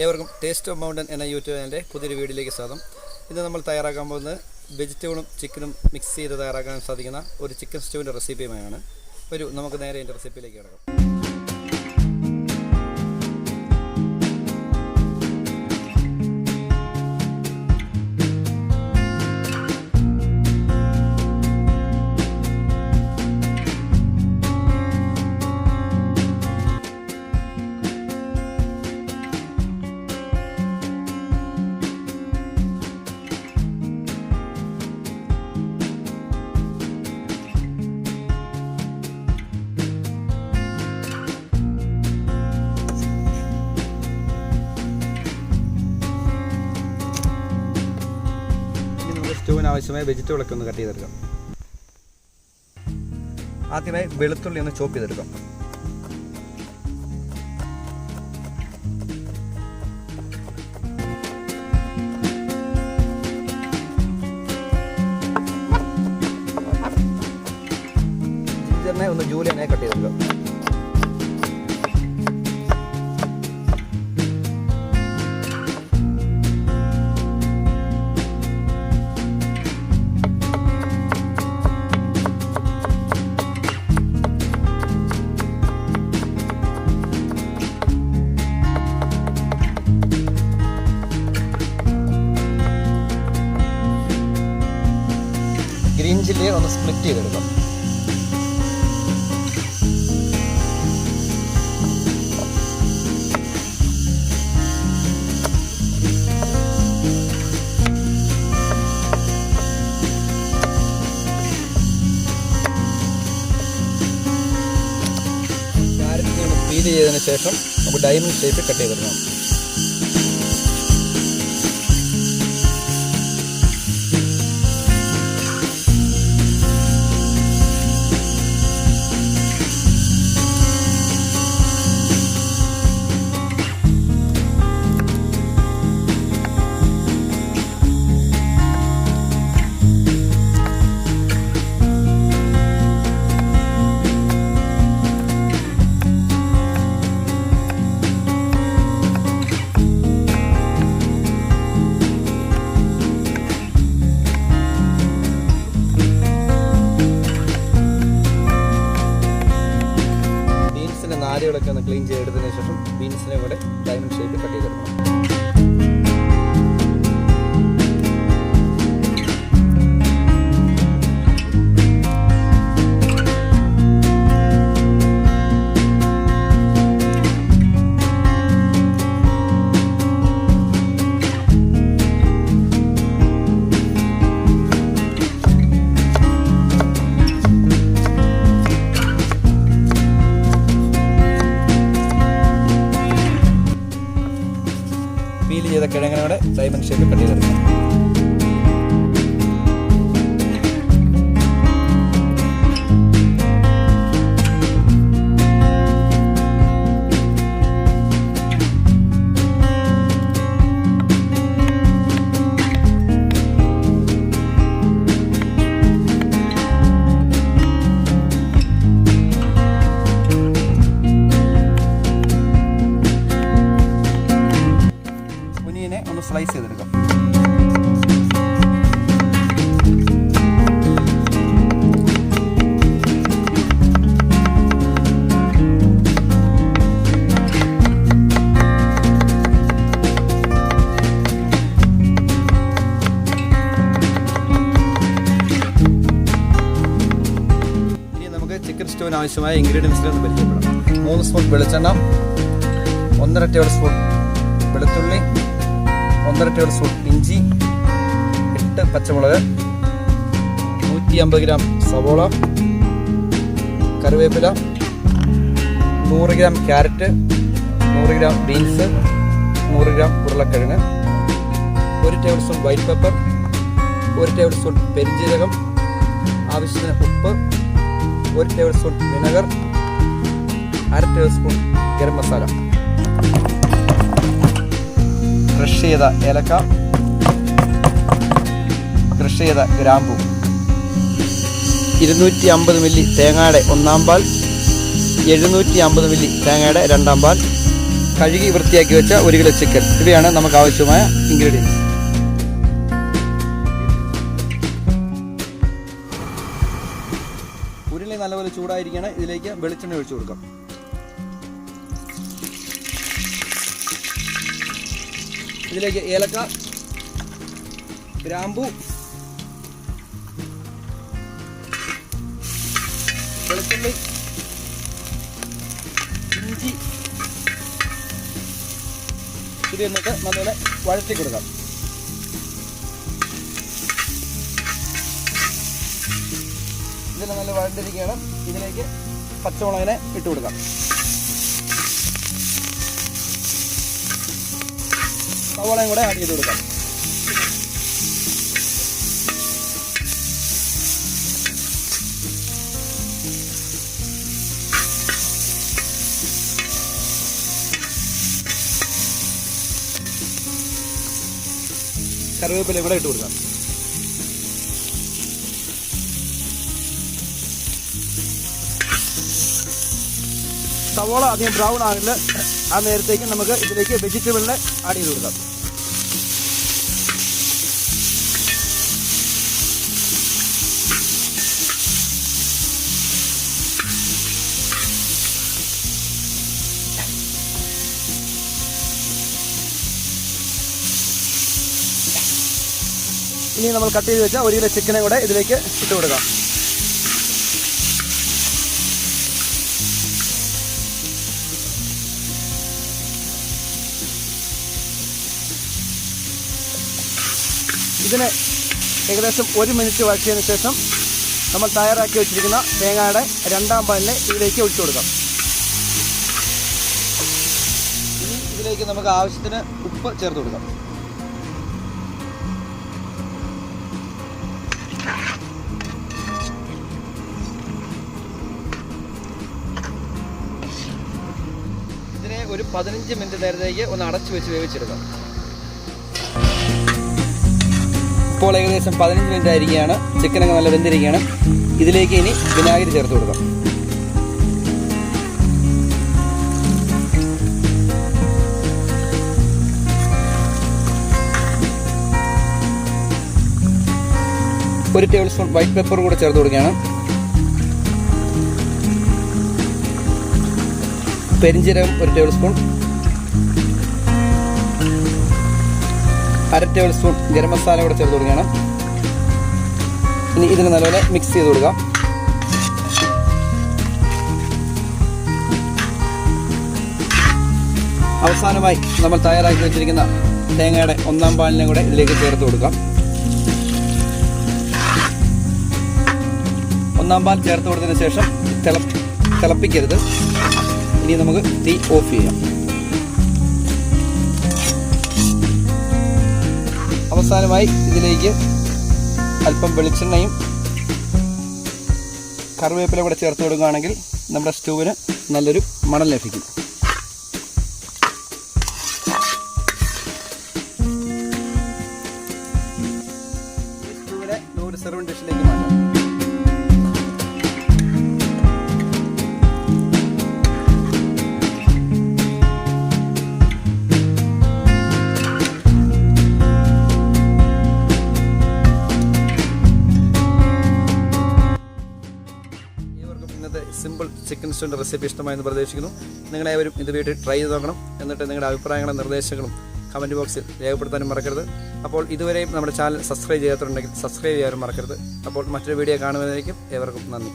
ഏവർക്കും taste of mountain എന്ന YouTube ചാനലിൻ്റെ പുതിയൊരു വീഡിയോയിലേക്ക് സ്വാഗതം. ഇന്ന് നമ്മൾ തയ്യാറാക്കാൻ പോകുന്നത് വെജിറ്റബിളും ചിക്കനും മിക്സ് ചെയ്ത് തയ്യാറാക്കാൻ സാധിക്കുന്ന ഒരു ചിക്കൻ സ്റ്റൂവിൻ്റെ റെസിപ്പിയുമായാണ്. നമുക്ക് നേരെ എൻ്റെ റെസിപ്പിയിലേക്ക് കിടക്കാം. സ്റ്റൂവിന് ആവശ്യമായ വെജിറ്റബിളൊക്കെ ഒന്ന് കട്ട് ചെയ്തെടുക്കാം. ആദ്യമായി വെളുത്തുള്ളി ഒന്ന് ചോപ്പ് ചെയ്തെടുക്കാം. ജിഞ്ചറിനെ ഒന്ന് ജൂലിയനെ കട്ട് ചെയ്തെടുക്കാം. ഗ്രീൻ ചില്ലിയെ ഒന്ന് സ്പ്ലിറ്റ് ചെയ്തെടുക്കാം. ക്യാരറ്റിനെ ഒന്ന് പീൽ ചെയ്തതിന് ശേഷം നമുക്ക് ഡയമണ്ട് ഷേപ്പിൽ കട്ട് ചെയ്തെടുക്കാം. നാരുകളൊക്കെ ഒന്ന് ക്ലീൻ ചെയ്തെടുത്തതിന് ശേഷം ബീൻസിനെ കൂടെ ഡയമണ്ട് ഷേപ്പിൽ കട്ട് ചെയ്തെടുക്കണം. പീൽ ചെയ്ത കിഴങ്ങനോടെ ഡയമണ്ട് ഷേപ്പിൽ കട്ട് ചെയ്തെടുക്കാം. ഒന്ന് സ്ലൈസ് ചെയ്തെടുക്കാം. ഇനി നമുക്ക് ചിക്കൻ സ്റ്റൂവിന് ആവശ്യമായ ഇൻഗ്രീഡിയൻസിൽ ഒന്ന് പരിചയപ്പെടാം. 3 സ്പൂൺ വെളിച്ചെണ്ണ, 1.5 ടേബിൾ സ്പൂൺ വെളുത്തുള്ളി, 1.5 ടേബിൾ സ്പൂൺ ഇഞ്ചി, 8 പച്ചമുളക്, 150 ഗ്രാം സവോള, കറിവേപ്പില, 100 gram carrot, 100 gram beans, 100 gram ഉരുളക്കിഴങ്ങ്, 1 table spoon white pepper, 1 table spoon പെരിഞ്ജീരകം, ആവശ്യത്തിന് ഉപ്പ്, 1 table spoon vinegar, 1/2 table spoon garam masala, crush ചെയ്ത ഏലക്ക, ക്രഷ് ചെയ്ത ഗ്രാമ്പൂ, 250 മില്ലി തേങ്ങയുടെ 1-ാം പാൽ, 750 മില്ലി തേങ്ങയുടെ 2-ാം പാൽ, കഴുകി വൃത്തിയാക്കി വെച്ച 1 കിലോ ചിക്കൻ. ഇവയാണ് നമുക്ക് ആവശ്യമായ ഇൻഗ്രീഡിയൻസ്. ഉരുളി നല്ലപോലെ ചൂടായിരിക്കണം. ഇതിലേക്ക് വെളിച്ചെണ്ണ ഒഴിച്ചു കൊടുക്കാം. ഇതിലേക്ക് ഏലക്ക, ഗ്രാമ്പു, വെളുത്തുള്ളി, ഇഞ്ചി ഇത് എന്നിട്ട് നല്ലപോലെ വഴറ്റി കൊടുക്കാം. ഇതെല്ലാം നല്ല വഴണ്ടിരിക്കുകയാണ്. ഇതിലേക്ക് പച്ചമുളകിനെ ഇട്ട് കൊടുക്കാം. സവാളയും കൂടെ ആഡ് ചെയ്ത് കൊടുക്കാം. കറിവേപ്പില ഇവിടെ ഇട്ട് കൊടുക്കാം. സവോള അധികം ബ്രൗൺ ആകില്ല. ആ നേരത്തേക്ക് നമുക്ക് ഇതിലേക്ക് വെജിറ്റബിളിനെ ആഡ് ചെയ്ത് കൊടുക്കാം. ഇനി നമ്മൾ കട്ട് ചെയ്ത് വെച്ച 1 കിലോ ചിക്കനെ കൂടെ ഇതിലേക്ക് ഇട്ട് കൊടുക്കാം. ഇതിനെ ഏകദേശം 1 മിനിറ്റ് വഴറ്റിയതിന് ശേഷം നമ്മൾ തയ്യാറാക്കി വെച്ചിരിക്കുന്ന തേങ്ങയുടെ 2ാം പാലിനെ ഇതിലേക്ക് ഒഴിച്ചു കൊടുക്കാം. ഇനി ഇതിലേക്ക് നമുക്ക് ആവശ്യത്തിന് ഉപ്പ് ചേർത്ത് കൊടുക്കാം. ഇതിനെ ഒരു 15 മിനിറ്റ് നേരത്തേക്ക് ഒന്ന് അടച്ചു വെച്ച് വേവിച്ചെടുക്കാം. ഇപ്പോൾ ഏകദേശം 15 മിനിറ്റ് ആയിരിക്കുകയാണ്. ചിക്കനൊക്കെ നല്ല വെന്തിരിക്കുകയാണ്. ഇതിലേക്ക് ഇനി വിനാഗിരി ചേർത്ത് കൊടുക്കാം. ഒരു ടേബിൾ സ്പൂൺ വൈറ്റ് പെപ്പർ കൂടെ ചേർത്ത് കൊടുക്കുകയാണ്. പെരിഞ്ജീരകം 1 table spoon, 1/2 table spoon garam masala കൂടെ ചേർത്ത് കൊടുക്കണം. ഇനി ഇതിന് നല്ലപോലെ മിക്സ് ചെയ്ത് കൊടുക്കാം. അവസാനമായി നമ്മൾ തയ്യാറാക്കി വെച്ചിരിക്കുന്ന തേങ്ങയുടെ 1ാം പാലിനെ കൂടെ ഇതിലേക്ക് ചേർത്ത് കൊടുക്കാം. 1ാം പാൽ ചേർത്ത് കൊടുത്തതിന് ശേഷം തിളപ്പിക്കരുത്. ഇനി നമുക്ക് തീ ഓഫ് ചെയ്യാം. അവസാനമായി ഇതിലേക്ക് അല്പം വെളിച്ചെണ്ണയും കറിവേപ്പില കൂടെ ചേർത്ത് കൊടുക്കുകയാണെങ്കിൽ നമ്മുടെ സ്റ്റൂവിന് നല്ലൊരു മണം ലഭിക്കും. ഈ സ്റ്റൂവിനെ ഒരു സെർവിംഗ് ഡിഷിലേക്ക് മാറ്റാം. സിമ്പിൾ ചിക്കൻ സ്റ്റൂവിൻ്റെ റെസിപ്പി ഇഷ്ടമായെന്ന് പ്രതീക്ഷിക്കുന്നു. നിങ്ങളേവരും ഇത് വീട്ടിൽ ട്രൈ ചെയ്ത് നോക്കണം. എന്നിട്ട് നിങ്ങളുടെ അഭിപ്രായങ്ങളും നിർദ്ദേശങ്ങളും കമൻറ്റ് ബോക്സിൽ രേഖപ്പെടുത്താനും മറക്കരുത്. അപ്പോൾ ഇതുവരെയും നമ്മുടെ ചാനൽ സബ്സ്ക്രൈബ് ചെയ്യാത്തതുണ്ടെങ്കിൽ സബ്സ്ക്രൈബ് ചെയ്യാനും മറക്കരുത്. അപ്പോൾ മറ്റൊരു വീഡിയോ കാണുന്നതിലേക്കും ഏവർക്കും നന്ദി.